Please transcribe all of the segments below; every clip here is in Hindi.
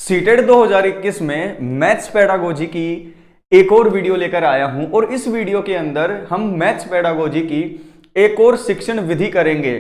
सीटेट 2021 में मैथ्स पेडागोजी की एक और वीडियो लेकर आया हूं और इस वीडियो के अंदर हम मैथ्स पेडागोजी की एक और शिक्षण विधि करेंगे।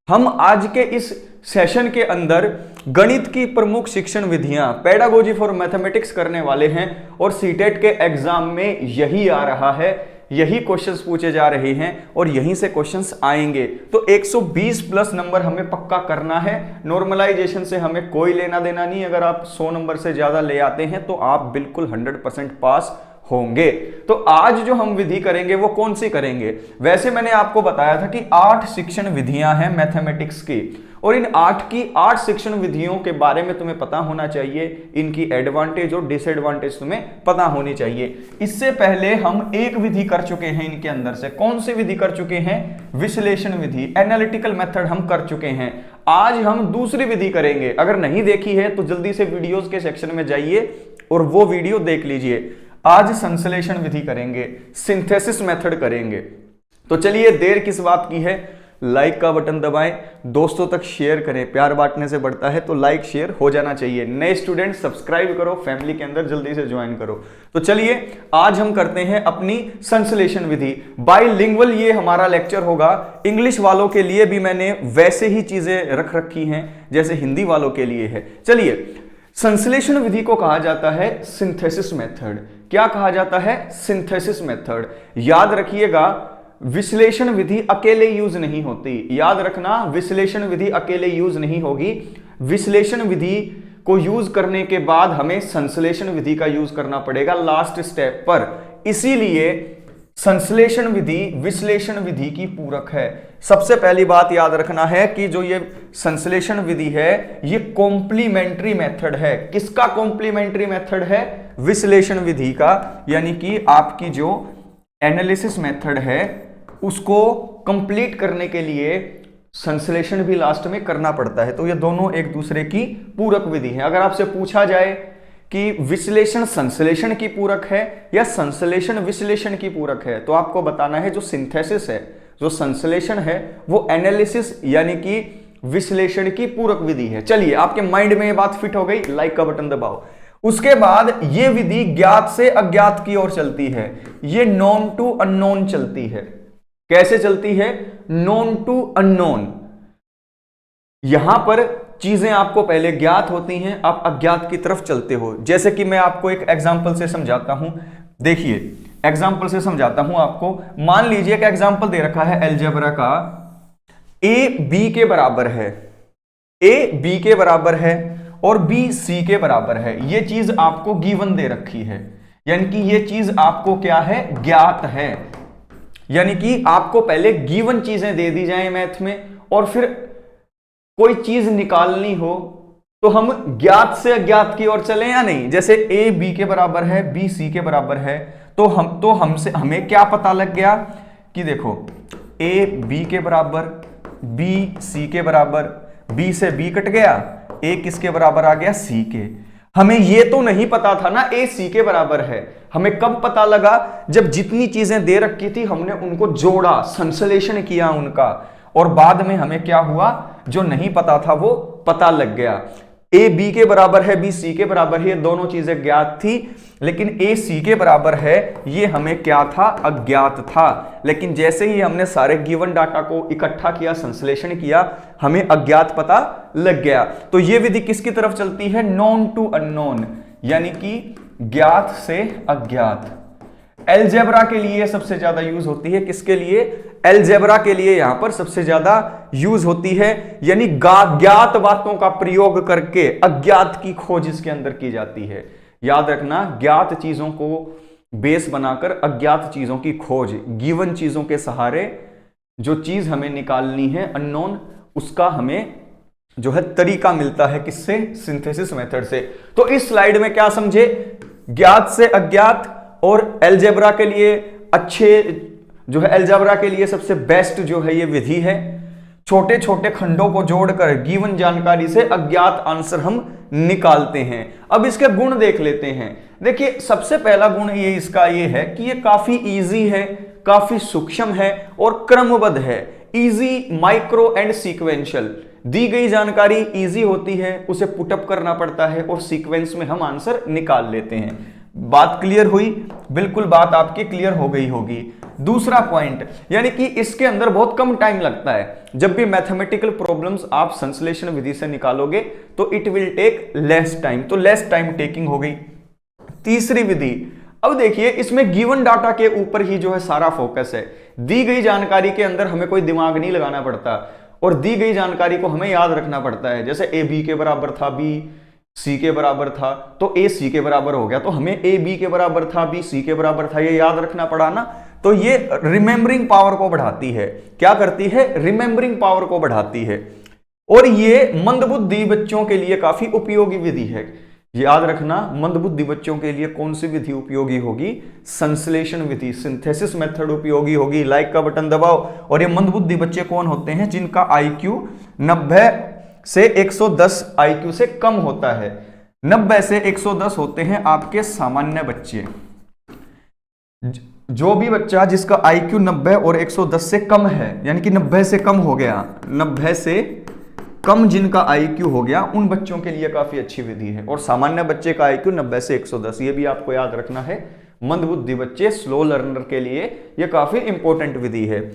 हम आज के इस सेशन के अंदर गणित की प्रमुख शिक्षण विधियां पेडागोजी फॉर मैथमेटिक्स करने वाले हैं और सीटेट के एग्जाम में यही आ रहा है, यही क्वेश्चंस पूछे जा रहे हैं और यहीं से क्वेश्चंस आएंगे। तो 120 प्लस नंबर हमें पक्का करना है। नॉर्मलाइजेशन से हमें कोई लेना देना नहीं। अगर आप 100 नंबर से ज्यादा ले आते हैं तो आप बिल्कुल 100% पास होंगे। तो आज जो हम विधि करेंगे वो कौन सी करेंगे? वैसे मैंने आपको बताया था कि 8 शिक्षण विधियां हैं मैथमेटिक्स की और इन 8 शिक्षण विधियों के बारे में तुम्हें पता होना चाहिए। इनकी एडवांटेज और डिसएडवांटेज तुम्हें पता होनी चाहिए। इससे पहले हम एक विधि कर चुके हैं इनके अंदर से। कौन सी विधि कर चुके हैं? विश्लेषण विधि, एनालिटिकल मेथड हम कर चुके हैं। आज हम दूसरी विधि करेंगे। अगर नहीं देखी है तो जल्दी से वीडियोस के सेक्शन में जाइए और वो वीडियो देख लीजिए। आज संश्लेषण विधि करेंगे, सिंथेसिस मेथड करेंगे। तो चलिए देर किस बात की है, लाइक का बटन दबाएं, दोस्तों तक शेयर करें। प्यार बांटने से बढ़ता है तो लाइक शेयर हो जाना चाहिए। नए स्टूडेंट सब्सक्राइब करो, फैमिली के अंदर जल्दी से ज्वाइन करो। तो चलिए आज हम करते हैं अपनी संश्लेषण विधि। बाइलिंगुअल ये हमारा लेक्चर होगा। इंग्लिश वालों के लिए भी मैंने वैसे ही चीजें रख रखी हैं जैसे हिंदी वालों के लिए है। चलिए, संश्लेषण विधि को कहा जाता है सिंथेसिस मेथड। क्या कहा जाता है? Synthesis method. याद रखिएगा, विश्लेषण विधि अकेले यूज नहीं होती। याद रखना, विश्लेषण विधि अकेले यूज नहीं होगी। विश्लेषण विधि को यूज करने के बाद हमें संश्लेषण विधि का यूज करना पड़ेगा लास्ट स्टेप पर। इसीलिए संश्लेषण विधि विश्लेषण विधि की पूरक है। सबसे पहली बात याद रखना है कि जो ये संश्लेषण विधि है ये कॉम्प्लीमेंट्री मेथड है। किसका कॉम्प्लीमेंट्री मेथड है? विश्लेषण विधि का। यानी कि आपकी जो एनालिसिस मेथड है उसको कंप्लीट करने के लिए संश्लेषण भी लास्ट में करना पड़ता है। तो ये दोनों एक दूसरे की पूरक विधि है। अगर आपसे पूछा जाए कि विश्लेषण संश्लेषण की पूरक है या संश्लेषण विश्लेषण की पूरक है, तो आपको बताना है जो सिंथेसिस है, जो संश्लेषण है, वो एनालिसिस यानी कि विश्लेषण की पूरक विधि है। चलिए, आपके माइंड में ये बात फिट हो गई, लाइक का बटन दबाओ। उसके बाद ये विधि ज्ञात से अज्ञात की ओर चलती है। ये नोन टू अननोन चलती है। कैसे चलती है? Known to unknown. यहां पर चीजें आपको पहले ज्ञात होती हैं, आप अज्ञात की तरफ चलते हो। जैसे कि मैं आपको एक एग्जांपल से समझाता हूं। देखिए, एग्जांपल से समझाता हूं आपको। मान लीजिए कि एग्जांपल दे रखा है अलजेब्रा का, ए बी के बराबर है, ए बी के बराबर है और बी सी के बराबर है। ये चीज आपको गिवन दे रखी है, यानी कि ये चीज आपको क्या है? ज्ञात है। यानी कि आपको पहले गिवन चीजें दे दी जाए मैथ में और फिर कोई चीज निकालनी हो तो हम ज्ञात से अज्ञात की ओर चलें या नहीं। जैसे ए बी के बराबर है, बी सी के बराबर है, तो हमें क्या पता लग गया कि देखो ए बी के बराबर, बी सी के बराबर, बी से बी कट गया, ए किसके बराबर आ गया? सी के। हमें ये तो नहीं पता था ना ए सी के बराबर है। हमें कब पता लगा? जब जितनी चीजें दे रखी थी हमने उनको जोड़ा, संश्लेषण किया उनका, और बाद में हमें क्या हुआ? जो नहीं पता था वो पता लग गया। ए बी के बराबर है, बी सी के बराबर है, ये दोनों चीजें ज्ञात थी, लेकिन ए सी के बराबर है ये हमें क्या था? अज्ञात था। लेकिन जैसे ही हमने सारे गिवन डाटा को इकट्ठा किया, संश्लेषण किया, हमें अज्ञात पता लग गया। तो ये विधि किसकी तरफ चलती है? नोन टू अननोन, यानी कि ज्ञात से अज्ञात। अलजेब्रा के लिए सबसे ज्यादा यूज होती है। किसके लिए? अलजेब्रा के लिए यहां पर सबसे ज्यादा यूज होती है। यानी ज्ञात बातों का प्रयोग करके अज्ञात की खोज इसके अंदर की जाती है। याद रखना, ज्ञात चीजों को बेस बनाकर अज्ञात चीजों की खोज, गिवन चीजों के सहारे जो चीज हमें निकालनी है अननोन, उसका हमें जो है तरीका मिलता है। किससे? सिंथेसिस मेथड से। तो इस स्लाइड में क्या समझे? ज्ञात से अज्ञात और अलजेब्रा के लिए अच्छे जो है, अलजेब्रा के लिए सबसे बेस्ट जो है ये विधि है। छोटे छोटे खंडों को जोड़कर गिवन जानकारी से अज्ञात आंसर हम निकालते हैं। अब इसके गुण देख लेते हैं। देखिए, सबसे पहला गुण ये इसका ये है कि ये काफी इजी है, काफी सूक्ष्म है और क्रमबद्ध है। Easy, micro and sequential. दी गई जानकारी इजी होती है, उसे पुटअप करना पड़ता है और सीक्वेंस में हम आंसर निकाल लेते हैं। बात क्लियर हुई? बिल्कुल बात आपकी क्लियर हो गई होगी। दूसरा पॉइंट, यानी कि इसके अंदर बहुत कम टाइम लगता है। जब भी मैथमेटिकल प्रॉब्लम्स आप संश्लेषण विधि से निकालोगे तो it will take less time, तो लेस टाइम टेकिंग हो गई। तीसरी विधि, अब देखिए इसमें गिवन डाटा के ऊपर ही जो है सारा फोकस है। दी गई जानकारी के अंदर हमें कोई दिमाग नहीं लगाना पड़ता और दी गई जानकारी को हमें याद रखना पड़ता है। जैसे ए बी के बराबर था, बी सी के बराबर था, तो ए सी के बराबर हो गया, तो हमें ए बी के बराबर था, बी सी के बराबर था, ये याद रखना पड़ा ना। तो ये रिमेंबरिंग पावर को बढ़ाती है। क्या करती है? रिमेंबरिंग पावर को बढ़ाती है। और ये मंदबुद्धि बच्चों के लिए काफी उपयोगी विधि है। याद रखना, मंदबुद्धि बच्चों के लिए कौन सी विधि उपयोगी होगी? संश्लेषण विधि, सिंथेसिस मेथड उपयोगी होगी। लाइक का बटन दबाओ। और ये मंदबुद्धि बच्चे कौन होते हैं? जिनका IQ 90 से 110 IQ से कम होता है। 90 से 110 होते हैं आपके सामान्य बच्चे। जो भी बच्चा जिसका IQ 90 और 110 से कम है, यानी कि 90 से कम हो गया, 90 से कम जिनका IQ हो गया, उन बच्चों के लिए काफी अच्छी विधि है। और सामान्य बच्चे का IQ 90 से 110, ये भी आपको याद रखना है। मंदबुद्धि बच्चे, स्लो लर्नर के लिए ये काफी इंपॉर्टेंट विधि है।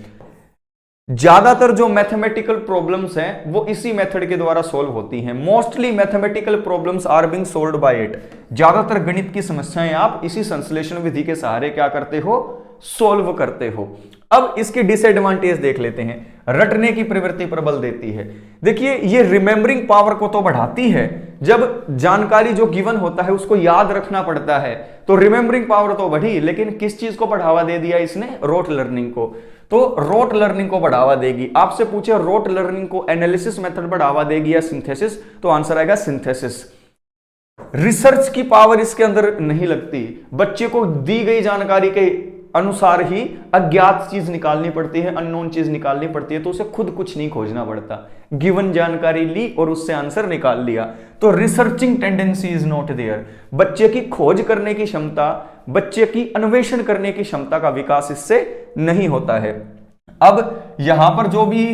ज्यादातर जो मैथमेटिकल प्रॉब्लम्स हैं वो इसी मेथड के द्वारा सॉल्व होती हैं। Mostly mathematical problems are being solved by it. ज्यादातर गणित की समस्याएं आप इसी संश्लेषण विधि के सहारे क्या करते हो? सॉल्व करते हो। अब इसकी डिसएडवांटेज देख लेते हैं। रटने की प्रवृत्ति प्रबल देती है। देखिए ये रिमेंबरिंग पावर को तो बढ़ाती है। जब जानकारी जो गिवन होता है उसको याद रखना पड़ता है तो रिमेंबरिंग पावर तो बढ़ी, लेकिन किस चीज को बढ़ावा दे दिया इसने? रोट लर्निंग को। तो रोट लर्निंग को बढ़ावा देगी। आपसे पूछे रोट लर्निंग को एनालिसिस मेथड बढ़ावा देगी या सिंथेसिस, तो आंसर आएगा सिंथेसिस। रिसर्च की पावर इसके अंदर नहीं लगती। बच्चे को दी गई जानकारी के अनुसार ही अज्ञात चीज निकालनी पड़ती है, अननोन चीज निकालनी पड़ती है, तो उसे खुद कुछ नहीं खोजना पड़ता। गिवन जानकारी ली और उससे आंसर निकाल लिया। तो researching tendency is not there. बच्चे की खोज करने की क्षमता, बच्चे की अन्वेषण करने की क्षमता का विकास इससे नहीं होता है। अब यहां पर जो भी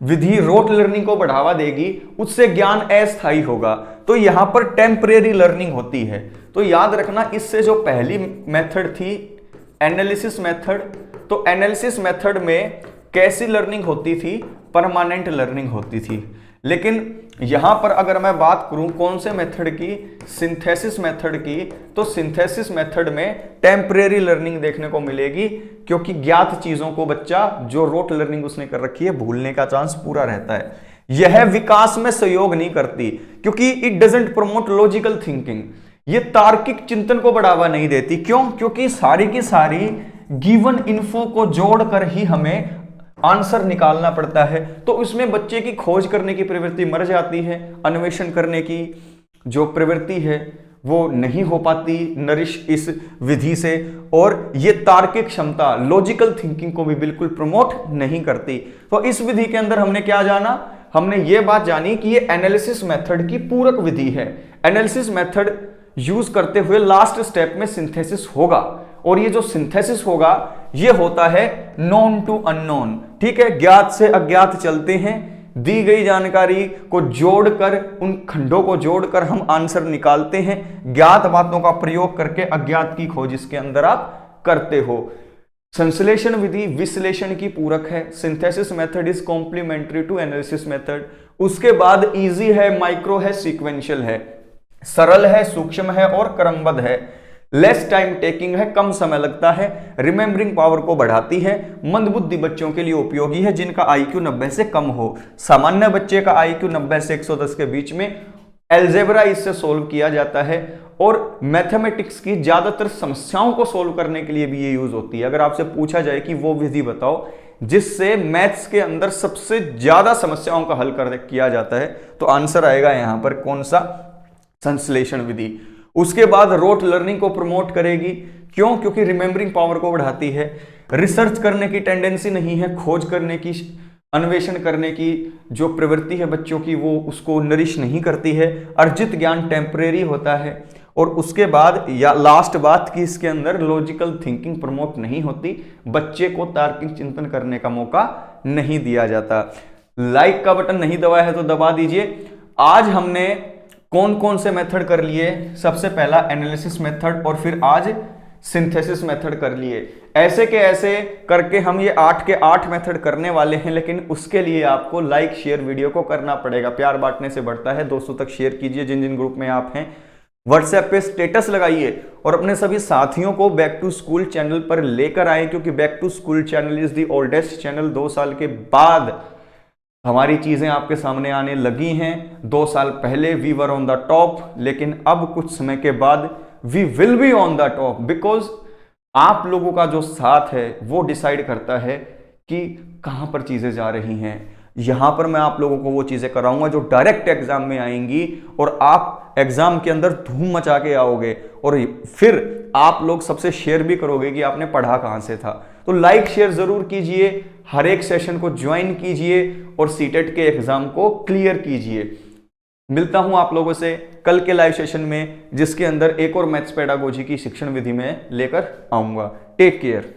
विधि रोट लर्निंग को बढ़ावा देगी उससे ज्ञान अस्थायी होगा, तो यहां पर टेम्परेरी लर्निंग होती है। तो याद रखना, इससे जो पहली मेथड थी एनालिसिस मेथड, तो एनालिसिस मेथड में कैसी लर्निंग होती थी? परमानेंट लर्निंग होती थी। लेकिन यहां पर अगर मैं बात करूं कौन से मेथड की? सिंथेसिस मेथड की, तो सिंथेसिस मेथड में टेम्परेरी लर्निंग देखने को मिलेगी, क्योंकि ज्ञात चीजों को बच्चा जो रोट लर्निंग उसने कर रखी है भूलने का चांस पूरा रहता है। यह विकास में सहयोग नहीं करती, क्योंकि it doesn't promote logical thinking. ये तार्किक चिंतन को बढ़ावा नहीं देती। क्यों? क्योंकि सारी की सारी गिवन इन्फो को जोड़कर ही हमें आंसर निकालना पड़ता है, तो उसमें बच्चे की खोज करने की प्रवृत्ति मर जाती है। अन्वेषण करने की जो प्रवृत्ति है वो नहीं हो पाती नरिश इस विधि से, और ये तार्किक क्षमता, लॉजिकल थिंकिंग को भी बिल्कुल प्रमोट नहीं करती। तो इस विधि के अंदर हमने क्या जाना? हमने ये बात जानी कि ये एनालिसिस मेथड की पूरक विधि है। एनालिसिस मेथड यूज करते हुए लास्ट स्टेप में सिंथेसिस होगा, और ये जो सिंथेसिस होगा ये होता है नोन टू अननोन। ठीक है, ज्ञात से अज्ञात चलते हैं। दी गई जानकारी को जोड़कर, उन खंडों को जोड़कर हम आंसर निकालते हैं। ज्ञात बातों का प्रयोग करके अज्ञात की खोज इसके अंदर आप करते हो। संश्लेषण विधि विश्लेषण की पूरक है। Synthesis method is complementary to analysis method. उसके बाद इजी है, माइक्रो है, सीक्वेंशियल है, सरल है, सूक्ष्म है और क्रमबद्ध है। लेस टाइम टेकिंग है, कम समय लगता है, रिमेंबरिंग पावर को बढ़ाती है, मंदबुद्धि बच्चों के लिए उपयोगी है जिनका IQ 90 से कम हो। सामान्य बच्चे का IQ 90 से 110 के बीच में, एल्जेब्रा इससे सोल्व किया जाता है, और मैथमेटिक्स की ज्यादातर समस्याओं को सोल्व करने के लिए भी ये यूज होती है। अगर आपसे पूछा जाए कि वो विधि बताओ जिससे मैथ्स के अंदर सबसे ज्यादा समस्याओं का हल किया जाता है, तो आंसर आएगा यहां पर कौन सा? संश्लेषण विधि। उसके बाद रोट लर्निंग को प्रमोट करेगी। क्यों? क्योंकि रिमेंबरिंग पावर को बढ़ाती है। रिसर्च करने की टेंडेंसी नहीं है, खोज करने की, अन्वेषण करने की जो प्रवृत्ति है बच्चों की वो उसको नरिश नहीं करती है। अर्जित ज्ञान टेम्परेरी होता है। और उसके बाद या लास्ट बात कि इसके अंदर लॉजिकल थिंकिंग प्रमोट नहीं होती, बच्चे को तार्किक चिंतन करने का मौका नहीं दिया जाता। लाइक का बटन नहीं दबाया है तो दबा दीजिए। आज हमने कौन कौन से मेथड कर लिए, सबसे पहला एनालिसिस मेथड और फिर आज सिंथेसिस मेथड कर लिए। ऐसे के ऐसे करके हम ये 8 के 8 मेथड करने वाले हैं, लेकिन उसके लिए आपको लाइक शेयर वीडियो को करना पड़ेगा। प्यार बांटने से बढ़ता है, दोस्तों तक शेयर कीजिए जिन जिन ग्रुप में आप हैं। व्हाट्सएप पे स्टेटस लगाइए और अपने सभी साथियों को बैक टू स्कूल चैनल पर लेकर आए, क्योंकि back to school channel is the oldest channel. 2 साल के बाद हमारी चीजें आपके सामने आने लगी हैं। 2 साल पहले we were on the top, लेकिन अब कुछ समय के बाद we will be on the top, because आप लोगों का जो साथ है वो डिसाइड करता है कि कहां पर चीजें जा रही हैं। यहां पर मैं आप लोगों को वो चीजें कराऊंगा जो डायरेक्ट एग्जाम में आएंगी और आप एग्जाम के अंदर धूम मचा के आओगे, और फिर आप लोग सबसे शेयर भी करोगे कि आपने पढ़ा कहां से था। तो लाइक शेयर जरूर कीजिए, हर एक सेशन को ज्वाइन कीजिए और सीटेट के एग्जाम को क्लियर कीजिए। मिलता हूं आप लोगों से कल के लाइव सेशन में, जिसके अंदर एक और मैथ्स पेडागोजी की शिक्षण विधि में लेकर आऊंगा। Take care.